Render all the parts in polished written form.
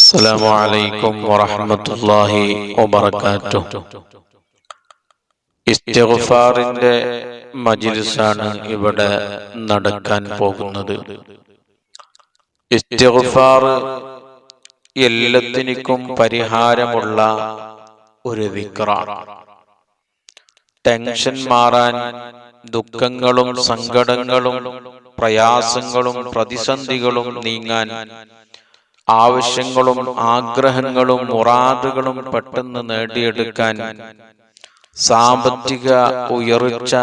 അസ്സലാമു അലൈക്കും വറഹ്മത്തുള്ളാഹി വബറകാതുഹു. ഇസ്തിഗ്ഫാറിന്റെ മജ്ലിസാണ് ഇവിടെ നടക്കാൻ പോകുന്നത്. ഇസ്തിഗ്ഫാർ എല്ലാത്തിനും പരിഹാരമുള്ള ഒരു ദിക്റാണ്. ടെൻഷൻ മാറാൻ, ദുഃഖങ്ങളും സങ്കടങ്ങളും പ്രയാസങ്ങളും പ്രതിസന്ധികളും നീങ്ങാൻ, ആവശ്യങ്ങളും ആഗ്രഹങ്ങളും മുറാദുകളും പെട്ടെന്ന് നേടിയെടുക്കാൻ, സാമ്പത്തിക ഉയർച്ച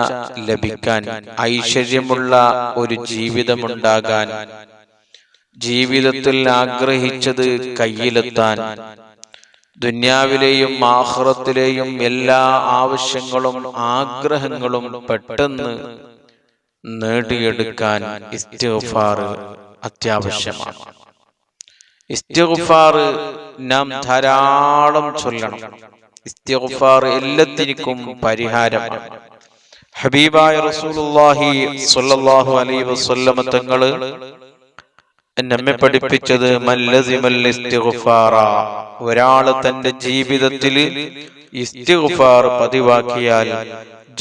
ലഭിക്കാൻ, ഐശ്വര്യമുള്ള ഒരു ജീവിതമുണ്ടാകാൻ, ജീവിതത്തിൽ ആഗ്രഹിച്ചത് കയ്യിലെത്താൻ, ദുനിയാവിലെയും ആഖിറത്തിലെയും എല്ലാ ആവശ്യങ്ങളും ആഗ്രഹങ്ങളും പെട്ടെന്ന് നേടിയെടുക്കാൻ ഇസ്തിഗ്ഫാർ അത്യാവശ്യമാണ്. ഇസ്തിഗ്ഫാർ നാം ധാരാളം ചൊല്ലണം. ഇസ്തിഗ്ഫാർ എല്ലാത്തിനും പരിഹാരമാണ്. ഹബീബായ റസൂലുള്ളാഹി സ്വല്ലല്ലാഹു അലൈഹി വസല്ലം തങ്ങൾ നമ്മെ പഠിപ്പിച്ചത് മല്ലസിമൽ ഇസ്തിഗ്ഫാറ, ഒരാൾ തന്റെ ജീവിതത്തിൽ ഇസ്തിഗ്ഫാർ പതിവാക്കിയാൽ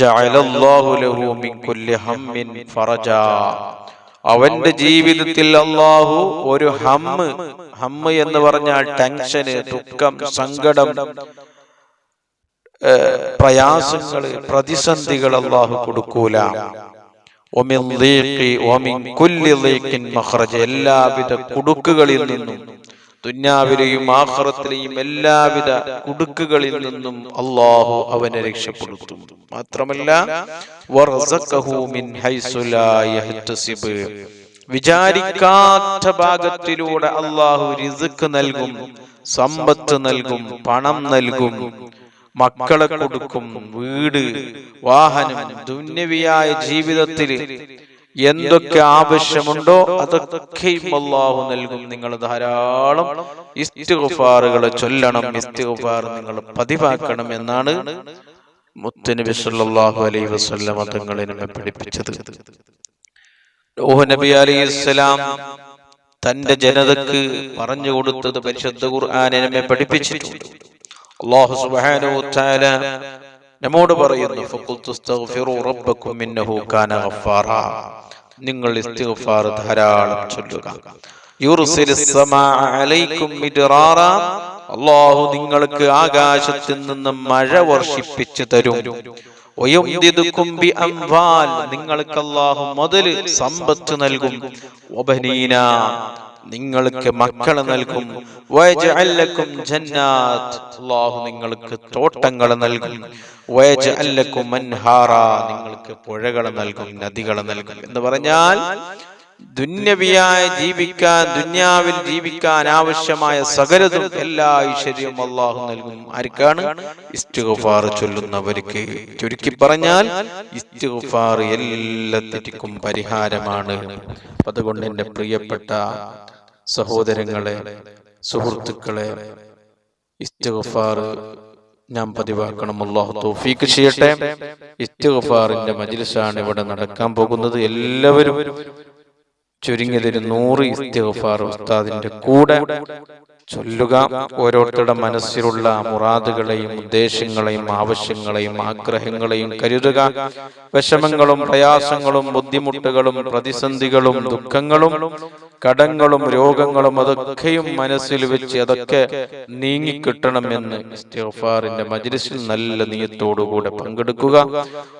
ജഅലല്ലാഹു ലഹു മിൻ കുല്ലി ഹമ്മിൻ ഫറജാ, അവന്റെ ജീവിതത്തിൽ അല്ലാഹു ഒരു ഹമ്മ് എന്ന് പറഞ്ഞാൽ ടെൻഷന്, ദുഃഖം, സങ്കടം, പ്രയാസങ്ങൾ, പ്രതിസന്ധികൾ അല്ലാഹു കൊടുക്കൂല. വമിൻ ദീഖി വമിൻ കുല്ലി ദീഖിൻ മഖ്റജ, എല്ലാവിധ കുടുക്കുകളിൽ നിന്നും, ദുനിയാവിലെയും ആഖിറത്തിലെയും എല്ലാവിധ കുടുക്കുകളിൽ നിന്നും അല്ലാഹു അവനെ രക്ഷപ്പെടുത്തും. മാത്രമല്ല വറസഖഹു മിൻ ഹൈസു ലാ യഹ്തസിബ്, വിചാരിക്കാത്ത ഭാഗത്തിലൂടെ അല്ലാഹു റിസ്ക് നൽകും, സമ്പത്ത് നൽകും, പണം നൽകും, മക്കളെ കൊടുക്കും, വീട്, വാഹനം, ദുന്യവിയായ ജീവിതത്തിൽ എന്തൊക്കെ ആവശ്യമുണ്ടോ അതൊക്കെയും അല്ലാഹു നൽകും. നിങ്ങൾ ധാരാളം ഇസ്തിഗ്ഫാറുകൾ ചൊല്ലണം, ഇസ്തിഗ്ഫാർ നിങ്ങൾ പതിവാക്കണം എന്നാണ് മുത്തുനബി സല്ലല്ലാഹു അലൈഹി വസല്ലം തങ്ങളെ നമ്മെ പഠിപ്പിച്ചത്. നൂഹ് നബി അലൈഹിസ്സലാം തന്റെ ജനതക്ക് പറഞ്ഞു കൊടുത്തത് പരിശുദ്ധ ഖുർആൻ നമ്മെ പഠിപ്പിച്ചിട്ടുണ്ട്. അല്ലാഹു സുബ്ഹാനഹു വ തആല നമ്മോട് പറയുന്നു, ഫഖുൽതുസ്തഗ്ഫിറൂ റബ്ബക്കും ഇന്നഹു കാന ഗഫാറാ, നിങ്ങൾ ഇസ്തിഗ്ഫാർ ധാരാളം ചൊല്ലുക. യുർസിലിസ് സമാഅ അലൈക്കും മിദ്റാറാ, അല്ലാഹു നിങ്ങൾക്ക് ആകാശത്തിൽ നിന്ന് മഴ വർഷിപ്പിച്ചു തരും. വയുംദിദുക്കും ബിഅംവാൽ, നിങ്ങൾക്ക് അല്ലാഹു മുതൽ സമ്പത്ത് നൽകും. വബനീന, നിങ്ങൾക്ക് മക്കളെ നൽകും. വയജ്അൽ ലക്കും ജന്നാത്ത്, അല്ലാഹു നിങ്ങൾക്ക് തോട്ടങ്ങൾ നൽകും. വയജ്അൽ ലക്കും അൻഹാറാ, നിങ്ങൾക്ക് പുഴകൾ നൽകും, നദികൾ നൽകും. എന്ന് പറഞ്ഞാൽ ദുന്യാവിൽ ജീവിക്കാൻ ആവശ്യമായ സകലതും, എല്ലാ ഐശ്വര്യവും അല്ലാഹു നൽകും. ആർക്കാണ്? ഇസ്തിഗ്ഫാർ ചൊല്ലുന്നവർക്ക്. ചുരുക്കി പറഞ്ഞാൽ ഇസ്തിഗ്ഫാർ എല്ലാത്തിനും പരിഹാരമാണ്. അതുകൊണ്ട് എൻ്റെ പ്രിയപ്പെട്ട സഹോദരങ്ങളെ, സുഹൃത്തുക്കളെ, ഇസ്തിഗ്ഫാർ നാം പതിവാക്കണം. അല്ലാഹു തൗഫീഖ് ചെയ്യട്ടെ. ഇസ്തിഗ്ഫാറിന്റെ മജ്ലിസാണ് ഇവിടെ നടക്കാൻ പോകുന്നത്. എല്ലാവരും ചുരുങ്ങിയത് 100 ഇസ്തിഗ്ഫാർ ഉസ്താദിന്റെ കൂടെ ചൊല്ലുക. ഓരോരുത്തരുടെ മനസ്സിലുള്ള മുറാദുകളെയും ഉദ്ദേശങ്ങളെയും ആവശ്യങ്ങളെയും ആഗ്രഹങ്ങളെയും കരുതുക. വിഷമങ്ങളും പ്രയാസങ്ങളും ബുദ്ധിമുട്ടുകളും പ്രതിസന്ധികളും ദുഃഖങ്ങളും കടങ്ങളും രോഗങ്ങളും അതൊക്കെയും മനസ്സിൽ വെച്ച് അതൊക്കെ നീങ്ങിക്കിട്ടണമെന്ന് ഇസ്തിഗ്ഫാറിന്റെ മജ്ലിസിൽ നല്ല നിയത്തോടുകൂടെ പങ്കെടുക്കുക.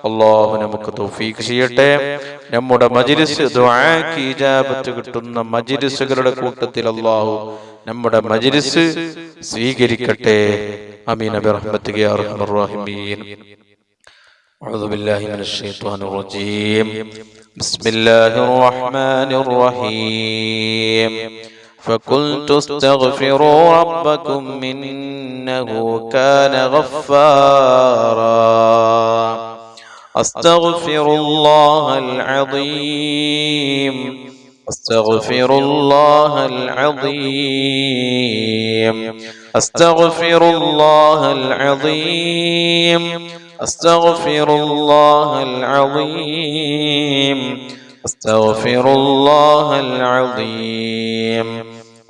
അല്ലാഹു നമുക്ക് തൗഫീഖ് ചെയ്യട്ടെ. നമ്മുടെ മജ്ലിസ് ദുആക്ക് ഇജാബത്ത് കിട്ടുന്ന മജ്ലിസുകളുടെ കൂട്ടത്തിൽ അല്ലാഹു നമ്മുടെ മജ്ലിസ് സ്വീകരിക്കട്ടെ. ആമീൻ ബിറഹ്മതിക യാ അർഹമർ റഹീമീൻ. അഊദു ബില്ലാഹി മിനശ് ശൈത്വാനിർ റജീം. ബിസ്മില്ലാഹിർ റഹ്മാനിർ റഹീം. ഫഖുൽതു ഇസ്തഗ്ഫിറൂ റബ്ബക്കും ഇന്നഹു കാന ഗഫാറാ. അസ്തഗ്ഫിറുല്ലാഹൽ അദീം. أستغفر الله العظيم. أستغفر الله العظيم. أستغفر الله العظيم. أستغفر الله العظيم.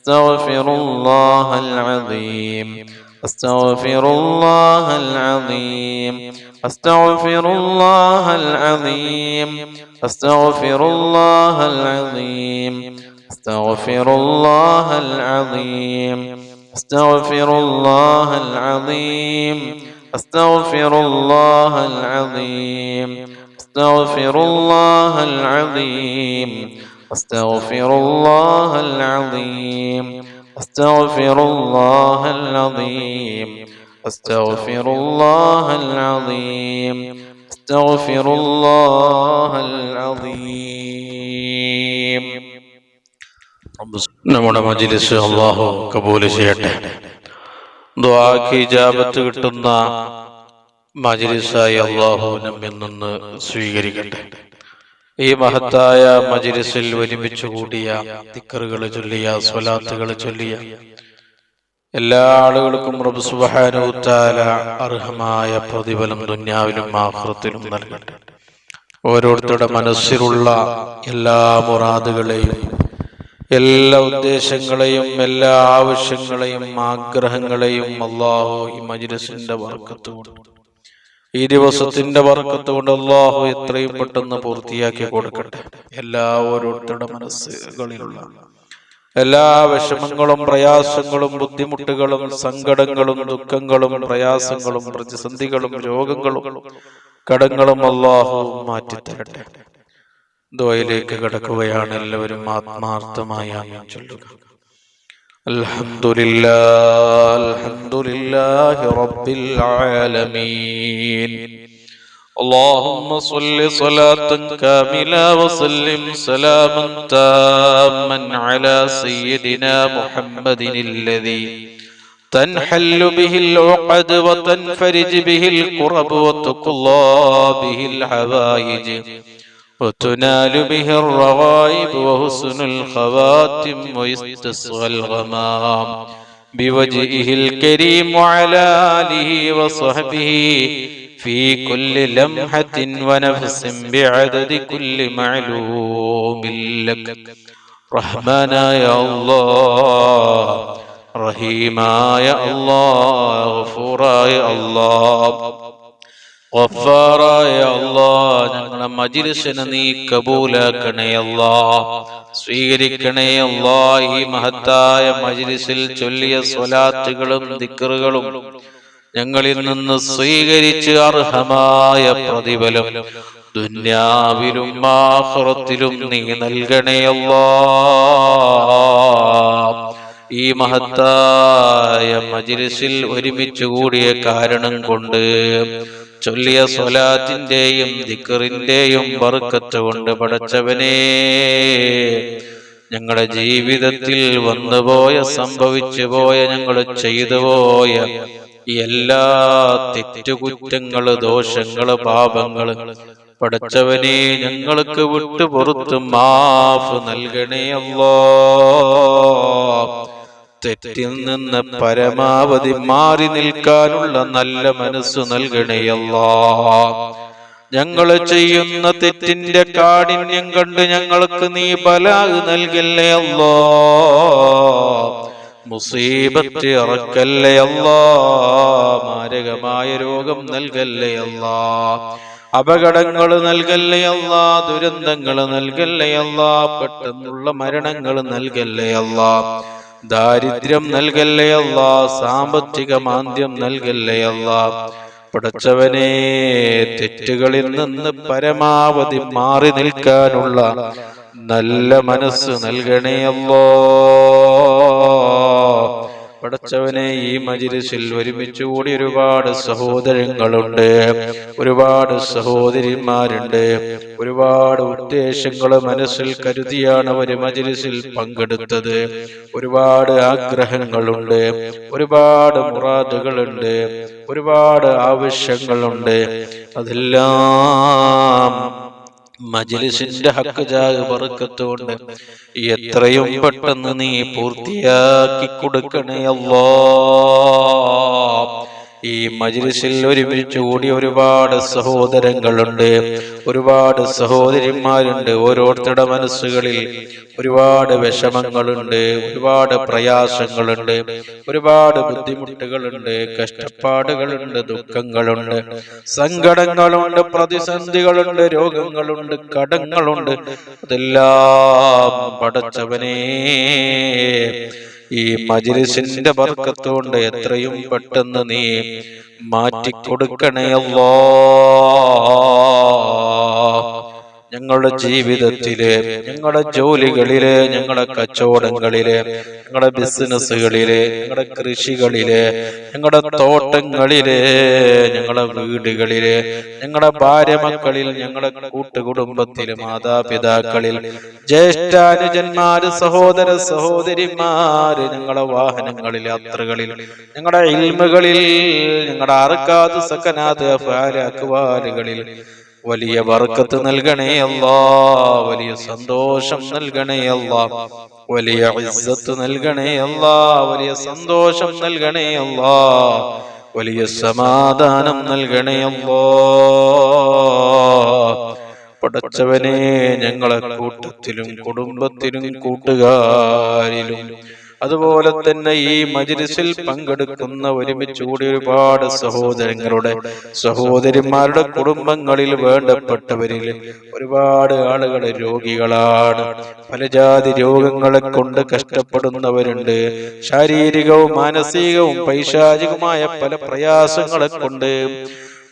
أستغفر الله العظيم أستغفر الله العظيم أستغفر الله العظيم أستغفر الله العظيم أستغفر الله العظيم أستغفر الله العظيم أستغفر الله العظيم أستغفر الله العظيم أستغفر الله العظيم أستغفر الله العظيم أستغفر الله العظيم أستغفر الله العظيم. നമ്മുടെ മജ്‌ലിസ് അല്ലാഹു കബൂൽ ചെയ്യട്ടെ. ദുആക്ക് ഇജാബത്ത് കിട്ടുന്ന മജ്‌ലിസായി അല്ലാഹു നമ്മിൽ നിന്ന് സ്വീകരിക്കട്ടെ. ഈ മഹത്തായ മജ്‌ലിസിൽ ഒരുമിച്ച് കൂടിയ ദിക്റുകൾ ചൊല്ലിയ സ്വലാത്തുകൾ ചൊല്ലിയ എല്ലാ ആളുകൾക്കും റബ്ബ് സുബ്ഹാനഹു വ തആല അർഹമായ പ്രതിഫലം ദുനിയാവിലും ആഖിറത്തിലും നൽകട്ടെ. ഓരോരുത്തരുടെ മനസ്സിലുള്ള എല്ലാ മുറാദുകളെയും എല്ലാ ഉദ്ദേശങ്ങളെയും എല്ലാ ആവശ്യങ്ങളെയും ആഗ്രഹങ്ങളെയും അല്ലാഹു ഈ മജ്‌ലിസിന്റെ ബർക്കത്ത് കൊണ്ട് ഈ ദിവസത്തിന്റെ ബർക്കത്ത് കൊണ്ട് അല്ലാഹു എത്രയും പെട്ടെന്ന് പൂർത്തിയാക്കി കൊടുക്കട്ടെ. എല്ലാ ഓരോരുത്തരുടെ മനസ്സുകളിലുള്ള എല്ലാ വിഷമങ്ങളും പ്രയാസങ്ങളും ബുദ്ധിമുട്ടുകളും സങ്കടങ്ങളും ദുഃഖങ്ങളും പ്രയാസങ്ങളും പ്രതിസന്ധികളും രോഗങ്ങളും കടങ്ങളും അല്ലാഹു മാറ്റിത്തരട്ടെ. ദുആയിലേക്ക് കടക്കുകയാണ്. എല്ലാവരും ആത്മാർത്ഥമായി ആമീൻ ചൊല്ലുക. അൽഹംദുലില്ലാഹി റബ്ബിൽ ആലമീൻ. اللهم صل صلاة كاملة وسلم سلاما تاما على سيدنا محمد الذي تنحل به العقد وتنفرج به الكرب وتقضى به الحوائج وتنال به الرغائب وحسن الخواتم ويستسقى الغمام بوجهه الكريم وعلى آله وصحبه في كل لمحة ونفس بعدد كل معلوم لك. رحمنا يا الله رحيما يا الله غفورا يا الله ഗഫാറായ അല്ലാഹ്, ഞങ്ങളുടെ മജ്‌ലിസിനെ നീ കബൂലാക്കണേ അല്ലാഹ്, സ്വീകരിക്കണേ അല്ലാഹ്. ഈ മഹത്തായ മജ്‌ലിസിൽ ചൊല്ലിയ സ്വലാത്തുകളും ദിക്റുകളും ഞങ്ങളിൽ നിന്ന് സ്വീകരിച്ച് അർഹമായ പ്രതിഫലം ദുനിയാവിലും ആഖിറത്തിലും നീ നൽകണേ അല്ലാഹ്. ഈ മഹത്തായ മജ്‌ലിസിൽ ഒരുമിച്ച് കൂടിയ കാരണം കൊണ്ട് ചൊല്ലിയ സ്വലാത്തിന്റെയും ദിക്റിന്റെയും ബർക്കത്ത് കൊണ്ട് പടച്ചവനേ, ഞങ്ങളുടെ ജീവിതത്തിൽ വന്നുപോയ സംഭവിച്ചു പോയ ഞങ്ങൾ ചെയ്തു പോയ എല്ലാ തെറ്റുകുറ്റങ്ങള് ദോഷങ്ങള് പാപങ്ങള് പടച്ചവനെ ഞങ്ങൾക്ക് വിട്ടുപുറത്ത് മാഫ് നൽകണേ അല്ലാഹ്. തെറ്റിൽ നിന്ന് പരമാവധി മാറി നിൽക്കാനുള്ള നല്ല മനസ്സ് നൽകണേ അല്ലാഹ്. ഞങ്ങൾ ചെയ്യുന്ന തെറ്റിന്റെ കാഠിന്യം കണ്ട് ഞങ്ങൾക്ക് നീ ബലാഗ് നൽകല്ലേ അല്ലാഹ്. മുസീബത്ത് ഇറക്കല്ലേ അല്ലാഹ്. മാരകമായ രോഗം നൽകല്ലേ അല്ലാഹ്. അപകടങ്ങൾ നൽകല്ലേ അല്ലാഹ്. ദുരന്തങ്ങൾ നൽകല്ലേ അല്ലാഹ്. പെട്ടെന്നുള്ള മരണങ്ങൾ നൽകല്ലേ അല്ലാഹ്. ദാരിദ്ര്യം നൽകല്ലേ അല്ലാഹ്. സാമ്പത്തിക മാന്ദ്യം നൽകല്ലേ അല്ലാഹ്. പടച്ചവനെ, തെറ്റുകളിൽ നിന്ന് പരമാവധി മാറി നിൽക്കാനുള്ള നല്ല മനസ്സ് നൽകണേ അല്ലാഹ്. പടച്ചവനെ, ഈ മജ്‌ലിസിൽ ഒരുമിച്ച് കൂടി ഒരുപാട് സഹോദരങ്ങളുണ്ട്, ഒരുപാട് സഹോദരിമാരുണ്ട്, ഒരുപാട് ഉദ്ദേശങ്ങൾ മനസ്സിൽ കരുതിയാണ് അവർ മജ്‌ലിസിൽ പങ്കെടുത്തത്. ഒരുപാട് ആഗ്രഹങ്ങളുണ്ട്, ഒരുപാട് മുറാദുകളുണ്ട്, ഒരുപാട് ആവശ്യങ്ങളുണ്ട്. അതെല്ലാം മജ്‌ലിസിന്റെ ഹക്ക് ജാഹ് ബർക്കത്ത് കൊണ്ട് എത്രയും പെട്ടെന്ന് നീ പൂർത്തിയാക്കി കൊടുക്കണേ അല്ലാഹ്. ഈ മജ്‌ലിസിൽ ഒരുമിച്ച് കൂടി ഒരുപാട് സഹോദരങ്ങളുണ്ട്, ഒരുപാട് സഹോദരിമാരുണ്ട്. ഓരോരുത്തരുടെ മനസ്സുകളിൽ ഒരുപാട് വിഷമങ്ങളുണ്ട്, ഒരുപാട് പ്രയാസങ്ങളുണ്ട്, ഒരുപാട് ബുദ്ധിമുട്ടുകളുണ്ട്, കഷ്ടപ്പാടുകളുണ്ട്, ദുഃഖങ്ങളുണ്ട്, സങ്കടങ്ങളുണ്ട്, പ്രതിസന്ധികളുണ്ട്, രോഗങ്ങളുണ്ട്, കടങ്ങളുണ്ട്. അതെല്ലാം പടച്ചവനേ ഈ മജ്‌ലിസിന്റെ ബർക്കത്തുകൊണ്ട് എത്രയും പെട്ടെന്ന് നീ മാറ്റിക്കൊടുക്കണേ അല്ലാഹ്. ഞങ്ങളുടെ ജീവിതത്തില്, ഞങ്ങളുടെ ജോലികളില്, ഞങ്ങളുടെ കച്ചവടങ്ങളില്, ഞങ്ങളുടെ ബിസിനസ്സുകളില്, ഞങ്ങളുടെ കൃഷികളില്, ഞങ്ങളുടെ തോട്ടങ്ങളില്, ഞങ്ങളുടെ വീടുകളില്, ഞങ്ങളുടെ ഭാര്യ മക്കളിൽ, ഞങ്ങളുടെ കൂട്ടുകുടുംബത്തില്, മാതാപിതാക്കളിൽ, ജ്യേഷ്ഠാനുജന്മാര്, സഹോദര സഹോദരിമാര്, ഞങ്ങളുടെ വാഹനങ്ങളിൽ, യാത്രകളിൽ, ഞങ്ങളുടെ ഇൽമുകളിൽ, ഞങ്ങളുടെ അർക്കാത്ത് സക്കനാത്ത് അഫ്ആല് അഖ്വാലുകളിൽ വലിയ ബർക്കത്ത് നൽകണേ അല്ലാഹ്, വലിയ സന്തോഷം നൽകണേ അല്ലാഹ്, വലിയ ഇസ്സത്ത് നൽകണേ അല്ലാഹ്, വലിയ സന്തോഷം നൽകണേ അല്ലാഹ്, വലിയ സമാധാനം നൽകണേ അല്ലാഹ്. പടച്ചവനെ ഞങ്ങളെ കൂട്ടത്തിലും കുടുംബത്തിലും കൂട്ടുകാരിലും അതുപോലെ തന്നെ ഈ മജ്‌ലിസിൽ പങ്കെടുക്കുന്ന ഒരുമിച്ച് കൂടി ഒരുപാട് സഹോദരങ്ങളുടെ സഹോദരിമാരുടെ കുടുംബങ്ങളിൽ വേണ്ടപ്പെട്ടവരിൽ ഒരുപാട് ആളുകൾ രോഗികളാണ്. പല ജാതി രോഗങ്ങളെ കൊണ്ട് കഷ്ടപ്പെടുന്നവരുണ്ട്. ശാരീരികവും മാനസികവും പൈശാചികവുമായ പല പ്രയാസങ്ങളെ കൊണ്ട്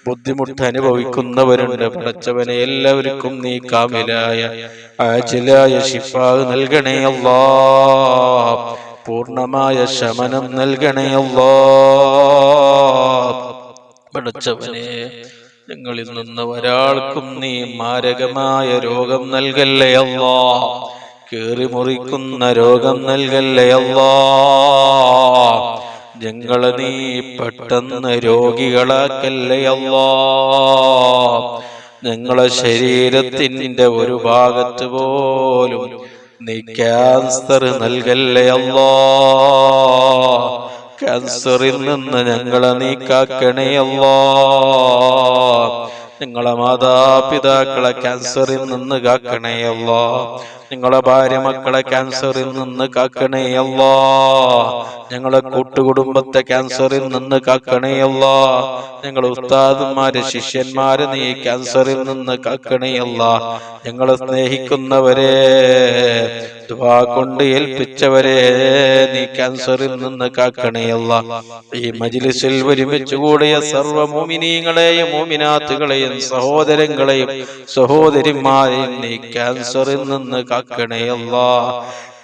ബുദ്ധിമുട്ട് അനുഭവിക്കുന്നവരുണ്ട്. പടച്ചവനെ എല്ലാവർക്കും നീ കാമിലായ ആജിലായ ശിഫാ നൽകണേ അല്ലാഹ്, പൂർണ്ണമായ ശമനം നൽകണേ അല്ലാഹ്. പടച്ചവനെ ഞങ്ങളിൽ നിന്ന് ഒരാൾക്കും നീ മാരകമായ രോഗം നൽകല്ലേ അല്ലാഹ്, കേറി മുറിക്കുന്ന രോഗം നൽകല്ലേ അല്ലാഹ്. ഞങ്ങളെ നീ പെട്ടെന്ന് രോഗികളാക്കല്ലേ അല്ലാഹ്. ഞങ്ങളെ ശരീരത്തിന്റെ ഒരു ഭാഗത്ത് പോലും നീ ക്യാൻസർ നൽകല്ലേ അല്ലാഹ്. ക്യാൻസറിൽ നിന്ന് ഞങ്ങളെ നീ കാക്കണേ അല്ലാഹ്. ഞങ്ങളെ മാതാപിതാക്കളെ ക്യാൻസറിൽ നിന്ന് കാക്കണേ അല്ലാഹ്. ഞങ്ങളെ ഭാര്യ മക്കളെ ക്യാൻസറിൽ നിന്ന് കാക്കണേ അല്ലാഹ്. ഞങ്ങളെ കൂട്ടുകുടുംബത്തെ ക്യാൻസറിൽ നിന്ന് കാക്കണേ അല്ലാഹ്. ഞങ്ങളെ ഉസ്താദുമാരെ ശിഷ്യന്മാരെ നീ ക്യാൻസറിൽ നിന്ന് കാക്കണേ അല്ലാഹ്. ഞങ്ങളെ സ്നേഹിക്കുന്നവരെ ദുആ കൊണ്ട് ഏൽപ്പിച്ചവരെ നീ ക്യാൻസറിൽ നിന്ന് കാക്കണേ അല്ലാഹ്. ഈ മജ്‌ലിസിൽ ഒരുമിച്ച് കൂടിയ സർവ്വ മുഅ്മിനീങ്ങളെയും മുഅ്മിനാത്തുകളെയും സഹോദരങ്ങളെയും സഹോദരിമാരെയും നീ ക്യാൻസറിൽ നിന്ന് കാക്കണേ അല്ലാഹ്.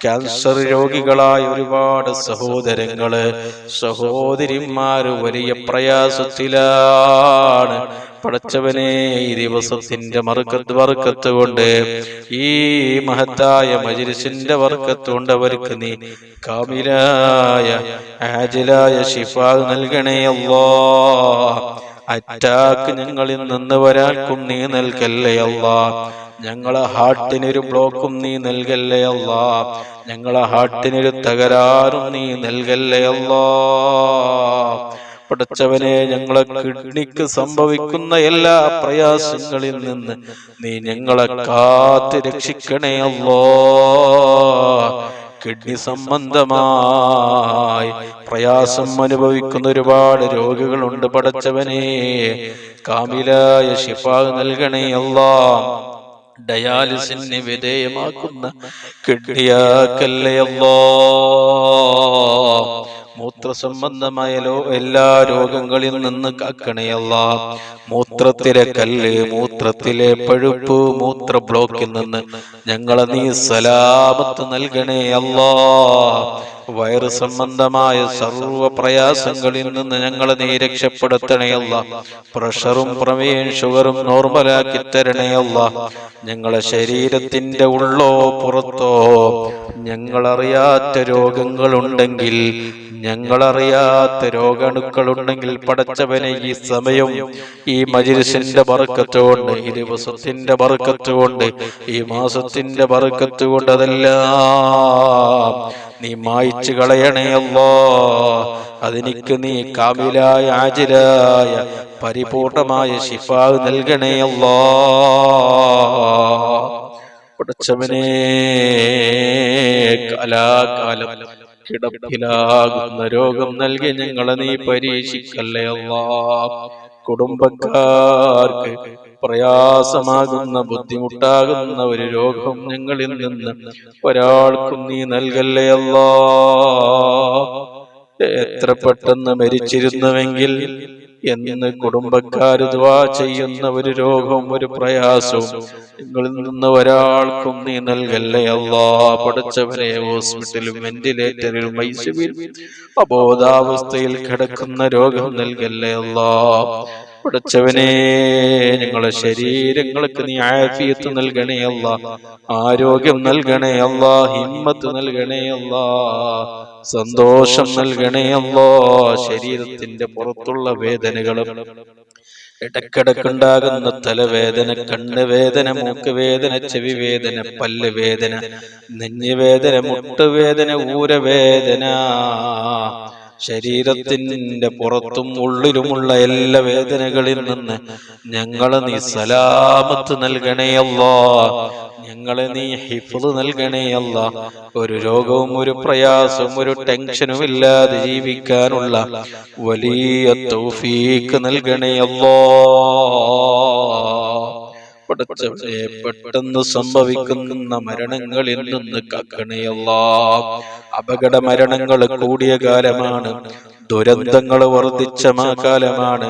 ക്യാൻസർ രോഗികളായ ഒരുപാട് സഹോദരങ്ങള് സഹോദരിമാര് വലിയ പ്രയാസത്തിലാണ്. പടച്ചവനെ ഈ ദിവസത്തിന്റെ ബർക്കത്ത് കൊണ്ട്, ഈ മഹത്തായ മജ്‌ലിസിന്റെ ബർക്കത്ത് കൊണ്ട് അവർക്ക് നീ കാമിലായ ആജിലായ ശിഫാ നൽകണേ അല്ലാഹ്. അറ്റാക്ക് ഞങ്ങളിൽ നിന്ന് ഒരാൾക്കും നീ നൽകല്ലേ അല്ലാഹ്. ഞങ്ങളെ ഹാർട്ടിനൊരു ബ്ലോക്കും നീ നൽകല്ലേ അല്ലാഹ്. ഞങ്ങളെ ഹാർട്ടിനൊരു തകരാറും നീ നൽകല്ലേ അല്ലാഹ്. പടച്ചവനെ ഞങ്ങളെ കിഡ്നിക്ക് സംഭവിക്കുന്ന എല്ലാ പ്രയാസങ്ങളിൽ നിന്ന് നീ ഞങ്ങളെ കാത്ത് രക്ഷിക്കണേ അല്ലാഹ്. കിഡ്നി സംബന്ധമായി പ്രയാസം അനുഭവിക്കുന്ന ഒരുപാട് രോഗികളുണ്ട്. പടച്ചവനെ കാമിലായ ശിഫാ നൽകണേ അല്ലാഹ്. ഡയാലിസിന് വിധേയമാക്കുന്ന കിഡ്നിയാക്കല്ലേ അല്ലാഹ്. മൂത്ര സംബന്ധമായ എല്ലാ രോഗങ്ങളിൽ നിന്ന് കാക്കണേ അല്ലാഹ്. മൂത്രത്തിലെ കല്ല്, മൂത്രത്തിലെ പഴുപ്പ്, മൂത്ര ബ്ലോക്കിൽ നിന്ന് ഞങ്ങളെ നീ സലാമത്ത് നൽകണേ അല്ലാഹ്. വയറ് സംബന്ധമായ സർവ്വ പ്രയാസങ്ങളിൽ നിന്ന് ഞങ്ങളെ നീ രക്ഷപ്പെടുത്തണേ അല്ലാഹ്. പ്രഷറും പ്രമേഹവും ഷുഗറും നോർമലാക്കി തരണേ അല്ലാഹ്. ഞങ്ങളെ ശരീരത്തിന്റെ ഉള്ളോ പുറത്തോ ഞങ്ങളറിയാത്ത രോഗങ്ങളുണ്ടെങ്കിൽ, ഞങ്ങളറിയാത്ത രോഗാണുക്കളുണ്ടെങ്കിൽ പടച്ചവനെ ഈ സമയം ഈ മജ്‌ലിസിന്റെ ബർക്കത്ത് കൊണ്ട്, ഈ ദിവസത്തിന്റെ ബർക്കത്ത് കൊണ്ട്, ഈ മാസത്തിന്റെ ബർക്കത്ത് കൊണ്ട് അതെല്ലാം നീ മായ്ച്ചു കളയണേ അല്ലാ. അതെനിക്ക് നീ കാമിലായ ആജിലായ പരിപൂർണമായ ശിഫാ നൽകണേ അല്ലാ. പടച്ചവനേ, കാലാകാലം കിടപ്പിലാകുന്ന രോഗം നൽകി ഞങ്ങളെ നീ പരീക്ഷിക്കല്ലേ അല്ലാ. കുടുംബക്കാർക്ക് പ്രയാസമാകുന്ന ബുദ്ധിമുട്ടാകുന്ന ഒരു രോഗം ഞങ്ങളിൽ നിന്ന് ഒരാൾക്കും നീ നൽകല്ലേ അല്ലാ. എത്ര പെട്ടെന്ന് മരിച്ചിരുന്നുവെങ്കിൽ എന്ന് കുടുംബക്കാര് ദുആ ചെയ്യുന്ന ഒരു രോഗവും ഒരു പ്രയാസവും നിങ്ങളിൽ നിന്ന് ഒരാൾക്കും നീ നൽകല്ലേ അല്ലാ. പടച്ചവനെ, ഹോസ്പിറ്റലും വെന്റിലേറ്ററിലും ഐസിയുവിലും അബോധാവസ്ഥയിൽ കിടക്കുന്ന രോഗം നൽകല്ലേ അല്ലാ. പടച്ചവനെ, ഞങ്ങളെ ശരീരങ്ങൾക്ക് നീ ആഫിയത്ത് നൽകണേ അല്ലാ, ആരോഗ്യം നൽകണേ അല്ലാ, ഹിമ്മത്ത് നൽകണേ അല്ലാ, സന്തോഷം നൽകണേ അല്ലാ. ശരീരത്തിന്റെ പുറത്തുള്ള വേദനകളും ഇടക്കിടക്കുണ്ടാകുന്ന തലവേദന, കണ്ണുവേദന, മൂക്കുവേദന, ചെവി വേദന, പല്ല് വേദന, നെഞ്ഞുവേദന, മുട്ടുവേദന, ഊരവേദന, ശരീരത്തിന്റെ പുറത്തും ഉള്ളിലുമുള്ള എല്ലാ വേദനകളിൽ നിന്ന് ഞങ്ങളെ നീ സലാമത്ത് നൽകണേ അല്ലാ. ഞങ്ങളെ നീ ഹിഫ്ള് നൽകണേ അല്ലാ. ഒരു രോഗവും ഒരു പ്രയാസവും ഒരു ടെൻഷനും ഇല്ലാതെ ജീവിക്കാനുള്ള വലിയ തൗഫീഖ് നൽകണേ അല്ലാ. പടച്ചവനെ, പെട്ടെന്ന് സംഭവിക്കുന്ന മരണങ്ങളിൽ നിന്ന് കാക്കണേ അല്ലാ. അപകട മരണങ്ങൾ കൂടിയ കാലമാണ്, ദുരന്തങ്ങൾ വർദ്ധിച്ച കാലമാണ്,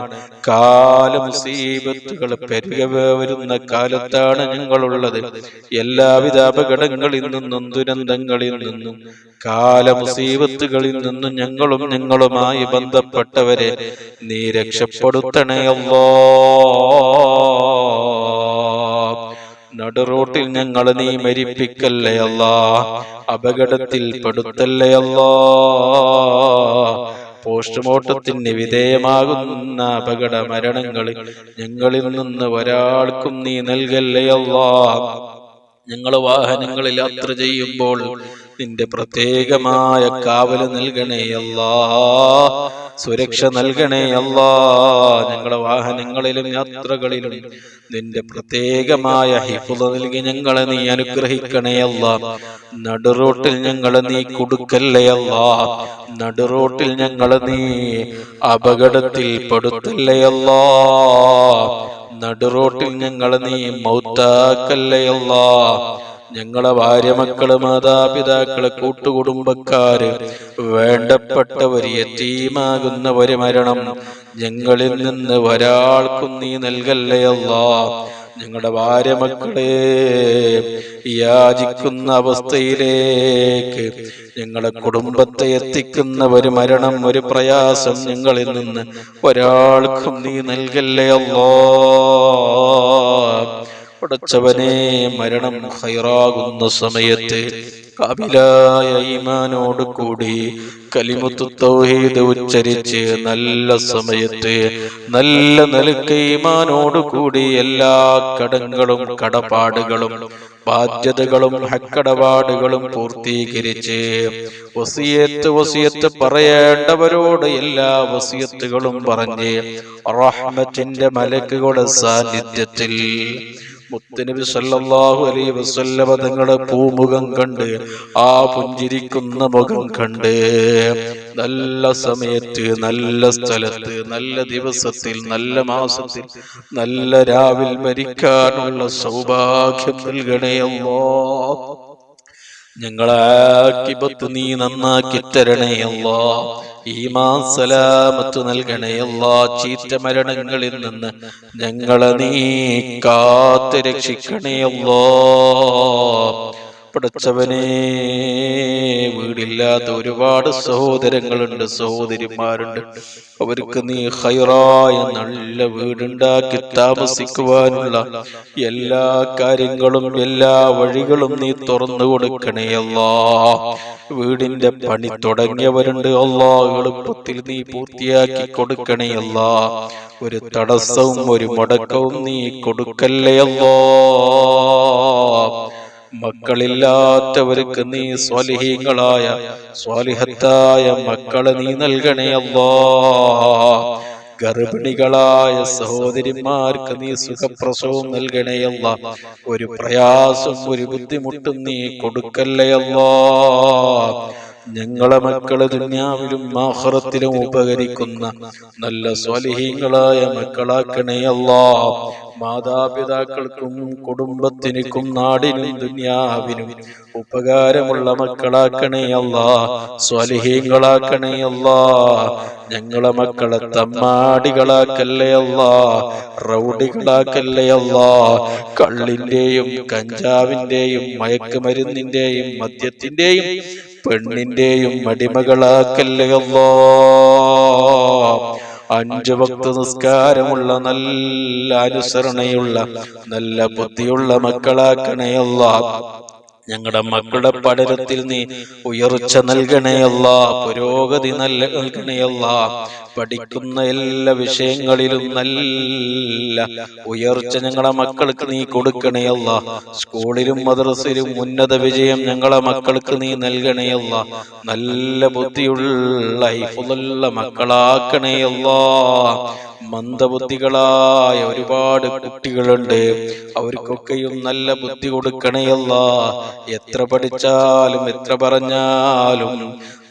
മുസീബത്തുകൾ പെരുകെ വരുന്ന കാലത്താണ് ഞങ്ങളുള്ളത്. എല്ലാവിധ അപകടങ്ങളിൽ നിന്നും ദുരന്തങ്ങളിൽ നിന്നും മുസീബത്തുകളിൽ നിന്നും ഞങ്ങളും ഞങ്ങളുമായി ബന്ധപ്പെട്ടവരെ നീ രക്ഷപ്പെടുത്തണേ അല്ലാ. നടുറോട്ടിൽ ഞങ്ങളെ നീ മരിപ്പിക്കല്ലേ അല്ലാ. അപകടത്തിൽ പെടുത്തല്ലേ അല്ലാ. പോസ്റ്റ്മോർട്ടത്തിന് വിധേയമാകുന്ന അപകട മരണങ്ങൾ ഞങ്ങളിൽ നിന്ന് ഒരാൾക്കും നീ നൽകല്ലേ അല്ലാ. ഞങ്ങൾ വാഹനങ്ങളിൽ യാത്ര ചെയ്യുമ്പോൾ നിന്റെ പ്രത്യേകമായ കാവല് നൽകണേ അല്ലാ, സുരക്ഷ നൽകണേ അല്ലാ. ഞങ്ങളെ വാഹനങ്ങളിലും യാത്രകളിലും നിന്റെ പ്രത്യേകമായ ഹിഫ്ള് നൽകി ഞങ്ങളെ നീ അനുഗ്രഹിക്കണേ അല്ലാ. നടുറോട്ടിൽ ഞങ്ങളെ നീ കൊടുക്കല്ലേ അല്ലാ. നടുറോട്ടിൽ ഞങ്ങളെ നീ അപകടത്തിൽ പെടുത്തല്ലേ അല്ലാ. നടുറോട്ടിൽ ഞങ്ങളെ നീ മൗത്താക്കല്ലേ അല്ലാ. ഞങ്ങളെ ഭാര്യ, മക്കള്, മാതാപിതാക്കള്, കൂട്ടുകുടുംബക്കാര്, വേണ്ടപ്പെട്ടവർ, യതീമാകുന്ന ഒരു മരണം ഞങ്ങളിൽ നിന്ന് ഒരാൾക്കും നീ നൽകല്ലേ അല്ലാ. ഞങ്ങളുടെ ഭാര്യ മക്കളെ യാചിക്കുന്ന അവസ്ഥയിലേക്ക് ഞങ്ങളുടെ കുടുംബത്തെ എത്തിക്കുന്ന ഒരു മരണം, ഒരു പ്രയാസം ഞങ്ങളിൽ നിന്ന് ഒരാൾക്കും നീ നൽകല്ലേ അല്ലാ. പടച്ചവനെ, മരണം ഖൈറാകുന്ന സമയത്ത് കാമിലായ ഈമാനോട് കൂടി കലിമത്തു തൗഹീദ് ഉച്ചരിച്ച് നല്ല സമയത്ത് നല്ല നിലക്ക് ഈമാനോട് കൂടി എല്ലാ കടങ്ങളും കടപ്പാടുകളും ബാധ്യതകളും ഹക്കടപാടുകളും പൂർത്തീകരിച്ച് വസിയത്ത് പറയേണ്ടവരോട് എല്ലാ വസിയത്തുകളും പറഞ്ഞ് റഹ്മത്തിന്റെ മലക്കുകളുടെ സാന്നിധ്യത്തിൽ മുത്തുനബി സല്ലല്ലാഹു അലൈഹി വസല്ലമ തങ്ങളുടെ പൂമുഖം കണ്ട്, ആ പുഞ്ചിരിക്കുന്ന മുഖം കണ്ട്, നല്ല സമയത്ത്, നല്ല സ്ഥലത്ത്, നല്ല ദിവസത്തിൽ, നല്ല മാസത്തിൽ, നല്ല രാവിൽ മരിക്കാനുള്ള സൗഭാഗ്യം നൽകണേ അല്ലാഹ്. ഞങ്ങളെ ആഖിബത്ത് നീ നന്നാക്കി തരണേ അല്ലാഹ്. ഈമാൻ സലാമത്ത് നൽകണേ അല്ലാഹ്. ചീത്ത മരണങ്ങളിൽ നിന്ന് ഞങ്ങളെ നീ കാത്ത് രക്ഷിക്കണേ അല്ലാഹ്. പടച്ചവനെ, വീടില്ലാത്ത ഒരുപാട് സഹോദരങ്ങളുണ്ട്, സഹോദരിമാരുണ്ട്. അവർക്ക് നീ ഖൈറായ നല്ല വീടുണ്ടാക്കി താമസിക്കുവാനുള്ള എല്ലാ കാര്യങ്ങളും എല്ലാ വഴികളും നീ തുറന്നു കൊടുക്കണേ അല്ലാഹ്. വീടിന്റെ പണി തുടങ്ങിയവരുണ്ട് അല്ലാഹ്, എളുപ്പത്തിൽ നീ പൂർത്തിയാക്കി കൊടുക്കണേ അല്ലാഹ്. ഒരു തടസ്സവും ഒരു മുടക്കവും നീ കൊടുക്കല്ലേ അല്ലാഹ്. മക്കളില്ലാത്തവർക്ക് നീ സ്വാലിഹീങ്ങളായ സ്വാലിഹത്തായ മക്കളെ നീ നൽകണേ അല്ലാഹ്. ഗർഭിണികളായ സഹോദരിമാർക്ക് നീ സുഖപ്രസവം നൽകണേ അല്ലാഹ്. ഒരു പ്രയാസം ഒരു ബുദ്ധിമുട്ടും നീ കൊടുക്കല്ലേ അല്ലാഹ്. ഞങ്ങളെ മക്കള് ദുനിയാവിലും ആഖിറത്തിലും ഉപകരിക്കുന്ന നല്ല സ്വാലിഹീങ്ങളായ മക്കളാക്കണേ അല്ലാഹ്. മാതാപിതാക്കൾക്കും കുടുംബത്തിനും നാടിനും ദുനിയാവിനും ഉപകാരമുള്ള മക്കളാക്കണേ അല്ലാഹ്. സ്വാലിഹീങ്ങളാക്കണേ അല്ലാഹ്. ഞങ്ങളെ മക്കളെ തമ്മാടികളാക്കല്ലേ അല്ലാഹ്. റൗഡികളാക്കല്ലേ അല്ലാഹ്. കള്ളിന്റെയും കഞ്ചാവിന്റെയും മയക്കുമരുന്നിന്റെയും മദ്യത്തിന്റെയും പെണ്ണിന്റെയും അടിമകളാക്കല്ലേ അല്ലാഹ്. 5 വക്ത് നിസ്കാരമുള്ള നല്ല അനുസരണയുള്ള നല്ല ബുദ്ധിയുള്ള മക്കളാക്കണേ അല്ലാഹ്. ഞങ്ങളുടെ മക്കളുടെ പഠനത്തിൽ നീ ഉയർച്ച നൽകണേ അല്ലാഹ്. പുരോഗതി നൽകണേ അല്ലാഹ്. പഠിക്കുന്ന എല്ലാ വിഷയങ്ങളിലും നല്ല ഉയർച്ച ഞങ്ങളെ മക്കൾക്ക് നീ കൊടുക്കണേ അല്ലാഹ്. സ്കൂളിലും മദ്രസയിലും ഉന്നത വിജയം ഞങ്ങളെ മക്കൾക്ക് നീ നൽകണേ അല്ലാഹ്. നല്ല ബുദ്ധിയുള്ള ഹിഫ്ളുള്ള മക്കളാക്കണേ അല്ലാഹ്. മന്ദബുദ്ധികളായ ഒരുപാട് കുട്ടികളുണ്ട്, അവർക്കൊക്കെയും നല്ല ബുദ്ധി കൊടുക്കണേ അല്ലാഹ്. എത്ര പഠിച്ചാലും എത്ര പറഞ്ഞാലും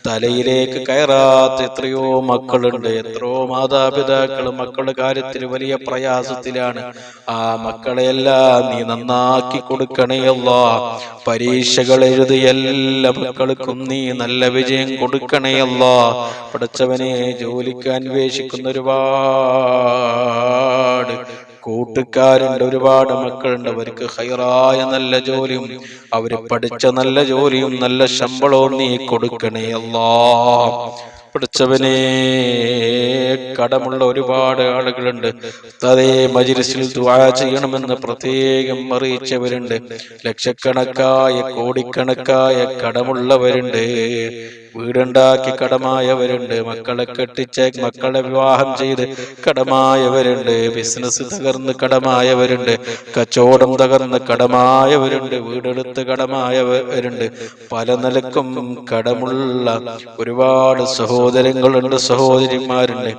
തലയിലേക്ക് കയറാത്ത എത്രയോ മക്കളുണ്ട്. എത്രയോ മാതാപിതാക്കൾ മക്കളുടെ കാര്യത്തിൽ വലിയ പ്രയാസത്തിലാണ്. ആ മക്കളെയെല്ലാം നീ നന്നാക്കി കൊടുക്കണേ അല്ലാഹ്. പരീക്ഷകൾ എഴുതി എല്ലാ മക്കൾക്കും നീ നല്ല വിജയം കൊടുക്കണേ അല്ലാഹ്. പഠിച്ചവനെ ജോലിക്ക് അന്വേഷിക്കുന്ന ഒരുപാട് കൂട്ടുകാരുണ്ട്, ഒരുപാട് മക്കളുണ്ട്. അവർക്ക് ഹൈറായ നല്ല ജോലിയും അവര് പഠിച്ച നല്ല ജോലിയും നല്ല ശമ്പളവും നീ കൊടുക്കണേ അല്ലാഹ്. പഠിച്ചവനെ കടമുള്ള ഒരുപാട് ആളുകളുണ്ട്. അതേ മജ്‌ലിസിൽ ദുആ ചെയ്യണമെന്ന് പ്രത്യേകം അറിയിച്ചവരുണ്ട്. ലക്ഷക്കണക്കായ കോടിക്കണക്കായ കടമുള്ളവരുണ്ട്. വീടുണ്ടാക്കി കടമായവരുണ്ട്. മക്കളെ കെട്ടിച്ച് മക്കളെ വിവാഹം ചെയ്ത് കടമായവരുണ്ട്. ബിസിനസ് തകർന്ന് കടമായവരുണ്ട്. കച്ചവടം തകർന്ന് കടമായവരുണ്ട്. വീടെടുത്ത് കടമായവരുണ്ട്. പല നിലക്കും കടമുള്ള ഒരുപാട് സഹോദരങ്ങളുണ്ട്, സഹോദരിമാരുണ്ട്.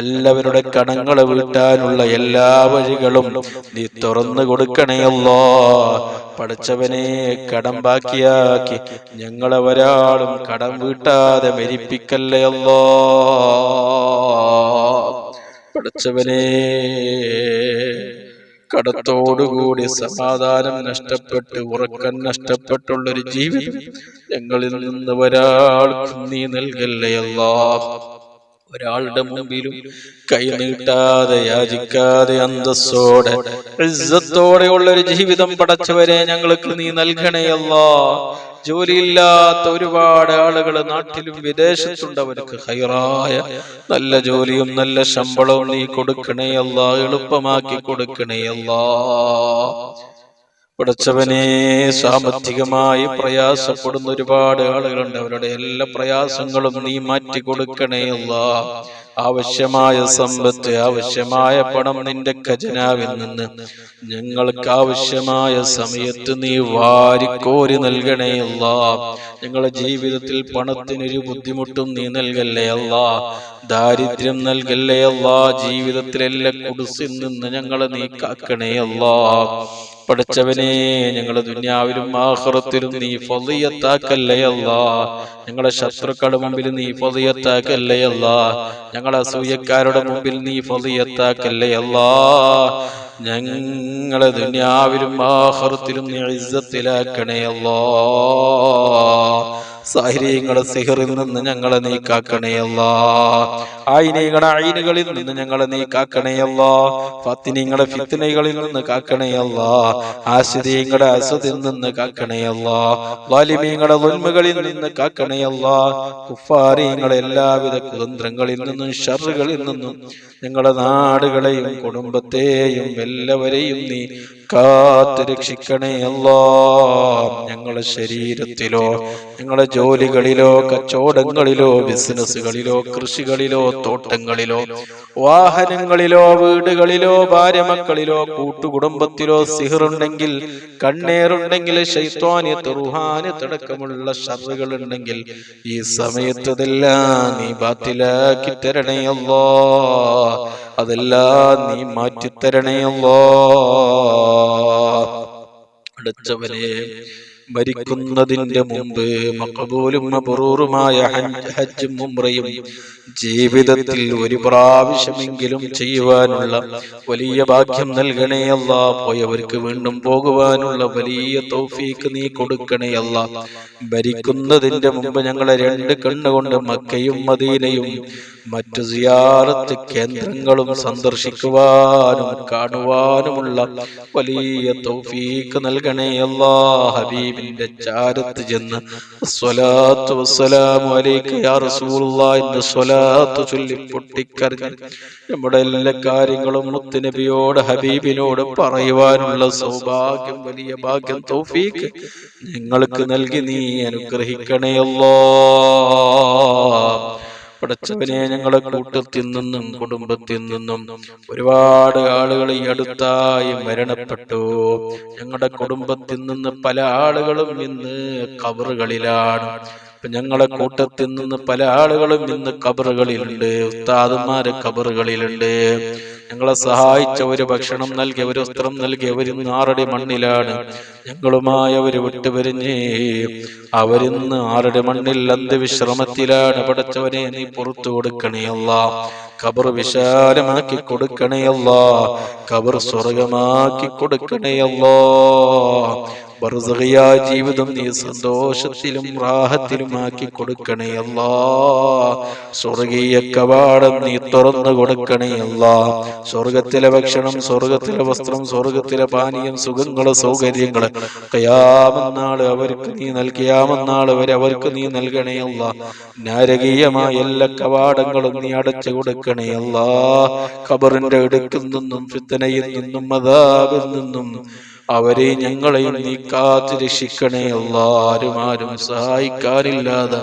എല്ലാവരുടെ കടങ്ങളെ വീട്ടാനുള്ള എല്ലാ വഴികളും നീ തുറന്നു കൊടുക്കണേ അല്ലാഹ്. പഠിച്ചവനെ കടം ബാക്കിയാക്കി ഞങ്ങളെ ഒരാളും കടം വീട്ടാതെ മരിപ്പിക്കല്ലേ അല്ലാഹ്. പഠിച്ചവനെ കടത്തോടുകൂടി സമാധാനം നഷ്ടപ്പെട്ട് ഉറക്കം നഷ്ടപ്പെട്ടുള്ളൊരു ജീവിതം ഞങ്ങളിൽ നിന്ന് ഒരാൾക്കും നീ നൽകല്ലേ അല്ലാഹ്. ഒരാളുടെ മുമ്പിലും കൈ നീട്ടാതെ യാചിക്കാതെ അന്തസ്സോടെ ഇസ്സത്തോടെയുള്ള ഒരു ജീവിതം പടച്ചവരെ ഞങ്ങൾക്ക് നീ നൽകണേ അല്ലാഹ്. ജോലിയില്ലാത്ത ഒരുപാട് ആളുകൾ നാട്ടിലും വിദേശത്തുണ്ട്. അവർക്ക് ഹൈറായ നല്ല ജോലിയും നല്ല ശമ്പളവും നീ കൊടുക്കണേ അല്ലാഹ്. എളുപ്പമാക്കി കൊടുക്കണേ അല്ലാഹ്. പഠിച്ചവനെ സാമ്പത്തികമായി പ്രയാസപ്പെടുന്ന ഒരുപാട് ആളുകളുണ്ട്. അവരുടെ എല്ലാ പ്രയാസങ്ങളും നീ മാറ്റി കൊടുക്കണേ അല്ലാഹ്. ആവശ്യമായ സമ്പത്ത്, ആവശ്യമായ പണം നിന്റെ ഖജനാവിൽ നിന്ന് ഞങ്ങൾക്ക് ആവശ്യമായ സമയത്ത് നീ വാരിക്കോരി നൽകണേ അല്ലാഹ്. ഞങ്ങളുടെ ജീവിതത്തിൽ പണത്തിനൊരു ബുദ്ധിമുട്ടും നീ നൽകല്ലേ അല്ലാഹ്. ദാരിദ്ര്യം നൽകല്ലേ അല്ലാഹ്. ജീവിതത്തിലെല്ലാം കുടുസിൽ നിന്ന് ഞങ്ങളെ നീ കാക്കണേ അല്ലാഹ്. പഠിച്ചവനെ ഞങ്ങളെ ദുനിയാവിലും ആഖിറത്തിലും നീ ഫളിയത്താക്കല്ലേ അല്ലാഹ്. ഞങ്ങളെ ശത്രുക്കളുടെ മുമ്പിൽ നീ ഫളിയത്താക്കല്ലേ അല്ലാഹ്. ഞങ്ങളെ അസൂയക്കാരുടെ മുമ്പിൽ നീ ഫളിയത്താക്കല്ലേ അല്ലാഹ്. ഞങ്ങളെ ദുനിയാവിലും ആഖിറത്തിലും നീ ഇസ്സത്തിലാക്കണേ അല്ലാഹ്. സാഹിര്യങ്ങളെ സിഹറിൽ നിന്ന് ഞങ്ങളെ നീ കാക്കണേ അല്ലാഹ്. ആയിനീകളെ ഐനുകളിൽ നിന്ന് ഞങ്ങളെ നീ കാക്കണേ അല്ലാഹ്. ഫാത്തിനീങ്ങളെ ഫിത്നകളിൽ നിന്ന് കാക്കണേ അല്ലാഹ്. ആസിദീങ്ങളെ അസദിൽ നിന്ന് കാക്കണേ അല്ലാഹ്. ളാലിമീങ്ങളെ ദുൽമുകളിൽ നിന്ന് കാക്കണേ അല്ലാഹ്. കുഫാരീങ്ങളെ എല്ലാവിധ കുതന്ത്രങ്ങളിൽ നിന്നും ശർറുകളിൽ നിന്നും ഞങ്ങളുടെ നാടുകളെയും കുടുംബത്തെയും എല്ലാവരെയും നീ കാത്ത് രക്ഷിക്കണേ അല്ലാ. ഞങ്ങളുടെ ശരീരത്തിലോ ഞങ്ങളുടെ ജോലികളിലോ കച്ചവടങ്ങളിലോ ബിസിനസ്സുകളിലോ കൃഷികളിലോ തോട്ടങ്ങളിലോ വാഹനങ്ങളിലോ വീടുകളിലോ ഭാര്യമക്കളിലോ കൂട്ടുകുടുംബത്തിലോ സിഹറുണ്ടെങ്കിൽ കണ്ണേറുണ്ടെങ്കിൽ ശൈത്വാനിയത്ത് റുഹാനിയത്ത് അടക്കമുള്ള ശർറുകൾ ഉണ്ടെങ്കിൽ ഈ സമയത്തതെല്ലാം നീ ബാത്തിലാക്കി തരണേ അല്ലാ. അതെല്ലാം നീ മാറ്റിത്തരണേ അല്ലാ. അടുത്തവനെ മരിക്കുന്നതിന്റെ മുമ്പ് മഖബൂലും മബ്റൂറുമായ ഹജ്ജും ഉംറയും ജീവിതത്തിൽ ഒരു പ്രാവശ്യമെങ്കിലും ചെയ്യുവാനുള്ള വലിയ ഭാഗ്യം നൽകണേ അല്ലാ. പോയവർക്ക് വീണ്ടും പോകുവാനുള്ള വലിയ തൗഫീക്ക് നീ കൊടുക്കണേ അല്ലാ. മരിക്കുന്നതിന്റെ മുമ്പ് ഞങ്ങളെ രണ്ട് കണ്ണുകൊണ്ട് മക്കയും മദീനയും മറ്റു സിയാറത്ത് കേന്ദ്രങ്ങളും സന്ദർശിക്കുവാനും കാണുവാനുമുള്ള വലിയ തൗഫീക്ക് നൽകണേ അല്ലാ. ഹബീബിന്റെ ചാരത്ത് ചെന്ന് സ്വലാത്തു വസ്സലാമു അലൈക യാ റസൂലുള്ളാഹി എന്ന സ്വലാത്ത് ചൊല്ലി പൊട്ടിക്കരഞ്ഞ് നമ്മുടെ എല്ലാ കാര്യങ്ങളും മുത്തുനബിയോട് ഹബീബിനോട് പറയുവാനുള്ള സൗഭാഗ്യം, വലിയ ഭാഗ്യം, തൗഫീക്ക് ഞങ്ങൾക്ക് നൽകി നീ അനുഗ്രഹിക്കണേ അല്ലാ. പടച്ചവനെ, ഞങ്ങളുടെ കൂട്ടത്തിൽ നിന്നും കുടുംബത്തിൽ നിന്നും ഒരുപാട് ആളുകൾ ഈ അടുത്തായി മരണപ്പെട്ടു. ഞങ്ങളുടെ കുടുംബത്തിൽ നിന്ന് പല ആളുകളും ഇന്ന് ഖബറുകളിലാണ്. ഞങ്ങളുടെ കൂട്ടത്തിൽ നിന്ന് പല ആളുകളും ഇന്ന് ഖബറുകളിലുണ്ട്. ഉസ്താദുമാര് ഖബറുകളിലുണ്ട്. ഞങ്ങളെ സഹായിച്ചവര്, ഭക്ഷണം നൽകിയവര്, വസ്ത്രം നൽകിയവര് ഇന്ന് 6 അടി മണ്ണിലാണ്. ഞങ്ങളുമായി അവര് വിട്ടുപിരിഞ്ഞ് അവരിന്ന് 6 അടി മണ്ണിൽ അന്ത്യവിശ്രമത്തിലാണ്. പടച്ചവനെ, നീ പുറത്തു കൊടുക്കണേ അല്ലാ. ഖബർ വിശാലമാക്കി കൊടുക്കണേ അല്ലാ. ഖബർ സ്വർഗമാക്കി കൊടുക്കണേ അല്ലാ. ബർസഖിയായ ജീവിതം നീ സന്തോഷത്തിലും റാഹത്തിലും ആക്കി കൊടുക്കണേ അല്ലാ. സ്വർഗീയ കവാടം നീ തുറന്നു കൊടുക്കണേ അല്ലാ. സ്വർഗത്തിലെ ഭക്ഷണം, സ്വർഗത്തിലെ വസ്ത്രം, സ്വർഗത്തിലെ പാനീയം, സുഖങ്ങള്, സൗകര്യങ്ങള് ഖിയാമത്ത് അവർക്ക് നീ നൽകിയാമെന്നാൾ വരെ അവർക്ക് നീ നൽകണേ അല്ലാ. നാരകീയമായ എല്ലാ കവാടങ്ങളും നീ അടച്ചു കൊടുക്കണേ അല്ലാ. ഖബറിന്റെ ഇടുക്കിൽ നിന്നും ഫിത്നയിൽ നിന്നും അദാബിൽ നിന്നും അവരെ ഞങ്ങളെയും നീ കാത്ത് രക്ഷിക്കണേ അല്ലാ. ആരും സഹായിക്കാനില്ലാതെ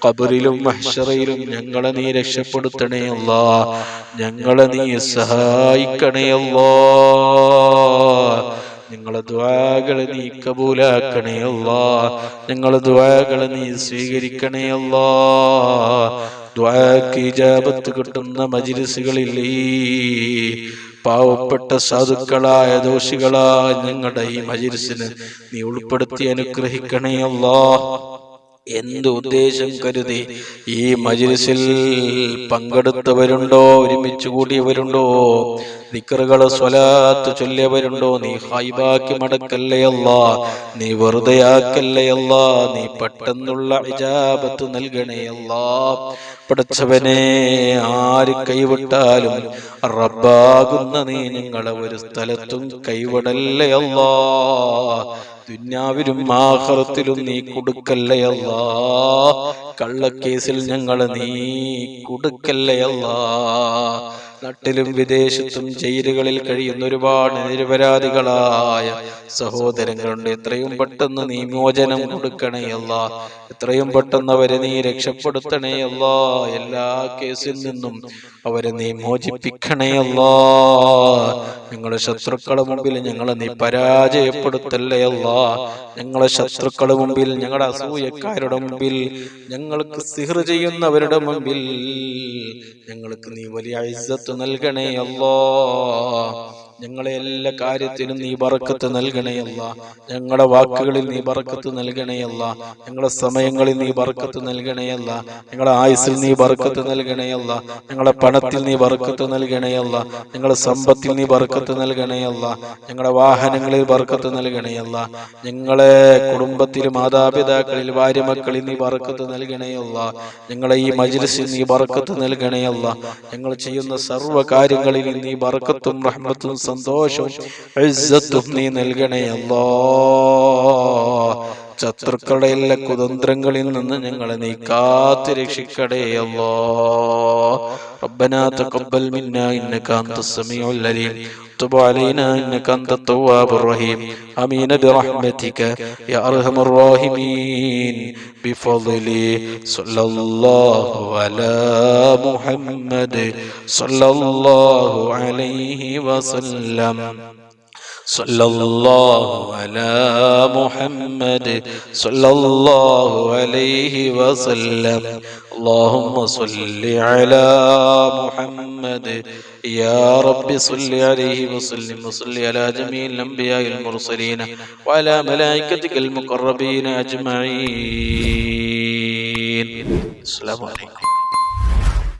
ഖബറിലും മഹ്ശറയിലും ഞങ്ങളെ നീ രക്ഷപ്പെടുത്തണേ അല്ലാ. ഞങ്ങളെ നീ സഹായിക്കണേ അല്ലാ. ഞങ്ങളെ ദുആകളെ നീ കബൂലാക്കണേ അല്ലാ. ഞങ്ങളെ ദുആകളെ നീ സ്വീകരിക്കണേ അല്ലാ. ദുആക്ക് ഇജാബത്ത് കിട്ടുന്ന മജ്ലിസുകളിൽ പാവപ്പെട്ട സാധുക്കളായ ദോഷികളായ ഞങ്ങളുടെ ഈ മജ്ലിസിനെ നീ ഉൾപ്പെടുത്തി അനുഗ്രഹിക്കണേ അല്ലാ. എന്ത് ഉദ്ദേശം കരുതി ഈ മജ്ലിസിൽ പങ്കെടുത്തവരുണ്ടോ, ഒരുമിച്ച് കൂടിയവരുണ്ടോ, ദിക്റുകൾ സ്വലാത്ത് ചൊല്ലിയവരുണ്ടോ, നീ ഹൈബാക്കി മടക്കല്ലേ അല്ലാ. നീ വെറുതെയാക്കല്ലേ അല്ലാ. നീ പെട്ടെന്നുള്ള ഇജാബത്ത് നൽകണേ അല്ലാ. പടച്ചവനെ, ആര് കൈവിട്ടാലും റബ്ബാകുന്ന നീ ഞങ്ങളെ ഒരു സ്ഥലത്തും കൈവിടല്ലേ അല്ലാ. ദുനിയാവിലും ആഖിറത്തിലും നീ കൊടുക്കല്ലേ അല്ലാ. കള്ളക്കേസിൽ ഞങ്ങളെ നീ കൊടുക്കല്ലേ അല്ലാ. നാട്ടിലും വിദേശത്തും ജയിലുകളിൽ കഴിയുന്ന ഒരുപാട് നിരപരാധികളായ സഹോദരങ്ങളുണ്ട്. എത്രയും പെട്ടെന്ന് നീ മോചനം കൊടുക്കണേ അല്ലാ. എത്രയും പെട്ടെന്ന് അവരെ നീ രക്ഷപ്പെടുത്തണേ അല്ലാ. എല്ലാ കേസിൽ നിന്നും അവരെ നീ മോചിപ്പിക്കണേ അല്ലാ. ഞങ്ങളുടെ ശത്രുക്കളുടെ മുമ്പിൽ ഞങ്ങളെ നീ പരാജയപ്പെടുത്തല്ലേ അല്ലാ. ഞങ്ങളെ ശത്രുക്കളുടെ മുമ്പിൽ, ഞങ്ങളുടെ അസൂയക്കാരുടെ മുമ്പിൽ, ഞങ്ങൾക്ക് സിഹ്ർ ചെയ്യുന്നവരുടെ മുമ്പിൽ ഞങ്ങൾക്ക് നീ വലിയ ഇസ്സത്ത് നൽകണേ അല്ലാ. ഞങ്ങളെ എല്ലാ കാര്യത്തിലും നീ ബറക്കത്ത് നൽകണേ അല്ലാ. ഞങ്ങളുടെ വാക്കുകളിൽ നീ ബറക്കത്ത് നൽകണേ അല്ലാ. ഞങ്ങളുടെ സമയങ്ങളിൽ നീ ബറക്കത്ത് നൽകണേ അല്ലാ. ഞങ്ങളുടെ ആയുസ്സിൽ നീ ബറക്കത്ത് നൽകണേ അല്ലാ. ഞങ്ങളുടെ പണത്തിൽ നീ ബറക്കത്ത് നൽകണേ അല്ലാ. ഞങ്ങളുടെ സമ്പത്തിൽ നീ ബറക്കത്ത് നൽകണേ അല്ലാ. ഞങ്ങളുടെ വാഹനങ്ങളിൽ ബറക്കത്ത് നൽകണേ അല്ലാ. ഞങ്ങളെ കുടുംബത്തിൽ, മാതാപിതാക്കളിൽ, ഭാര്യമക്കളിൽ നീ ബറക്കത്ത് നൽകണേ അല്ലാ. ഞങ്ങളെ ഈ മജ്ലിസിൽ നീ ബറക്കത്ത് നൽകണേ അല്ലാ. ഞങ്ങൾ ചെയ്യുന്ന സർവ്വ കാര്യങ്ങളിൽ നീ ബറക്കത്തും റഹ്മത്തും സന്തോഷവും ഇസ്സത്തും നീ നൽകണേ അല്ലാ. ശത്രുക്കളുടെ എല്ലാ കുതന്ത്രങ്ങളിൽ നിന്ന് ഞങ്ങളെ നീ കാത്ത് രക്ഷിക്കണേ അല്ലാഹ്. ربنا تقبل منا إنك أنت السميع العليم تب علينا إنك أنت التواب الرحيم آمين برحمتك يا أرحم الراحمين بفضله صلى الله على محمد صلى الله عليه وسلم صلى الله على محمد صلى الله عليه وسلم اللهم صل على محمد يا رب صل عليه وسلم وصل على جميع الأنبياء المرسلين وعلى ملائكتك المقربين أجمعين. السلام عليكم.